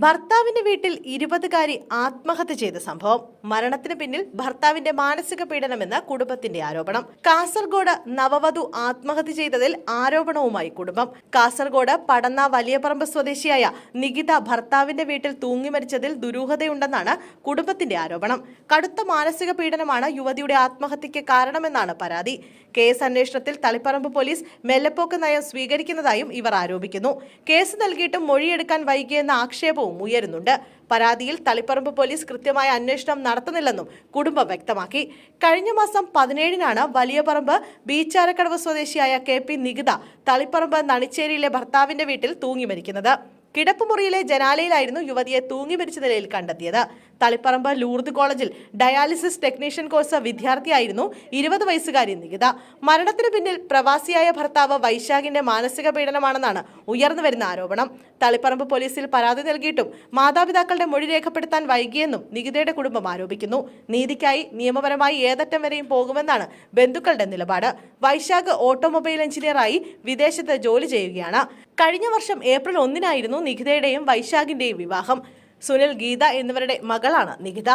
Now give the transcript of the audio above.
ഭർത്താവിന്റെ വീട്ടിൽ 20-കാരി ആത്മഹത്യ ചെയ്ത സംഭവം. മരണത്തിന് പിന്നിൽ ഭർത്താവിന്റെ മാനസിക പീഡനമെന്ന് കുടുംബത്തിന്റെ ആരോപണം. കാസർഗോഡ് നവവധു ആത്മഹത്യ ചെയ്തതിൽ ആരോപണവുമായി കുടുംബം. കാസർഗോഡ് പടന്ന വലിയപറമ്പ് സ്വദേശിയായ നികിത ഭർത്താവിന്റെ വീട്ടിൽ തൂങ്ങി മരിച്ചതിൽ ദുരൂഹതയുണ്ടെന്നാണ് കുടുംബത്തിന്റെ ആരോപണം. കടുത്ത മാനസിക പീഡനമാണ് യുവതിയുടെ ആത്മഹത്യയ്ക്ക് കാരണമെന്നാണ് പരാതി. കേസ് അന്വേഷണത്തിൽ തളിപ്പറമ്പ് പോലീസ് മെല്ലെപ്പോക്ക് നയം സ്വീകരിക്കുന്നതായും ഇവർ ആരോപിക്കുന്നു. കേസ് നൽകിയിട്ടും മൊഴിയെടുക്കാൻ വൈകിയെന്ന ആക്ഷേപവും ഉയരുന്നുണ്ട്. പരാതിയിൽ തളിപ്പറമ്പ് പോലീസ് കൃത്യമായ അന്വേഷണം നടത്തുന്നില്ലെന്നും കുടുംബം വ്യക്തമാക്കി. കഴിഞ്ഞ മാസം 17-നാണ് വലിയപറമ്പ് ബീച്ചാരക്കടവ് സ്വദേശിയായ KP നികിത തളിപ്പറമ്പ് നണിച്ചേരിയിലെ ഭർത്താവിന്റെ വീട്ടിൽ തൂങ്ങി മരിക്കുന്നത്. കിടപ്പുമുറിയിലെ ജനാലയിലായിരുന്നു യുവതിയെ തൂങ്ങി മരിച്ച നിലയിൽ കണ്ടെത്തിയത്. തളിപ്പറമ്പ് ലൂർദ് കോളേജിൽ ഡയാലിസിസ് ടെക്നീഷ്യൻ കോഴ്സ് വിദ്യാർത്ഥിയായിരുന്നു 20 വയസ്സുകാരി നികിത. മരണത്തിന് പിന്നിൽ പ്രവാസിയായ ഭർത്താവ് വൈശാഖിന്റെ മാനസിക പീഡനമാണെന്നാണ് ഉയർന്നുവരുന്ന ആരോപണം. തളിപ്പറമ്പ് പോലീസിൽ പരാതി നൽകിയിട്ടും മാതാപിതാക്കളുടെ മൊഴി രേഖപ്പെടുത്താൻ വൈകിയെന്നും നികിതയുടെ കുടുംബം ആരോപിക്കുന്നു. നീതിക്കായി നിയമപരമായി ഏതറ്റം വരെയും പോകുമെന്നാണ് ബന്ധുക്കളുടെ നിലപാട്. വൈശാഖ് ഓട്ടോമൊബൈൽ എഞ്ചിനീയറായി വിദേശത്ത് ജോലി ചെയ്യുകയാണ്. കഴിഞ്ഞ വർഷം ഏപ്രിൽ 1-നായിരുന്നു നികിതയുടെയും വൈശാഖിന്റെയും വിവാഹം. സുനിൽ, ഗീത എന്നിവരുടെ മകളാണ് നികിത.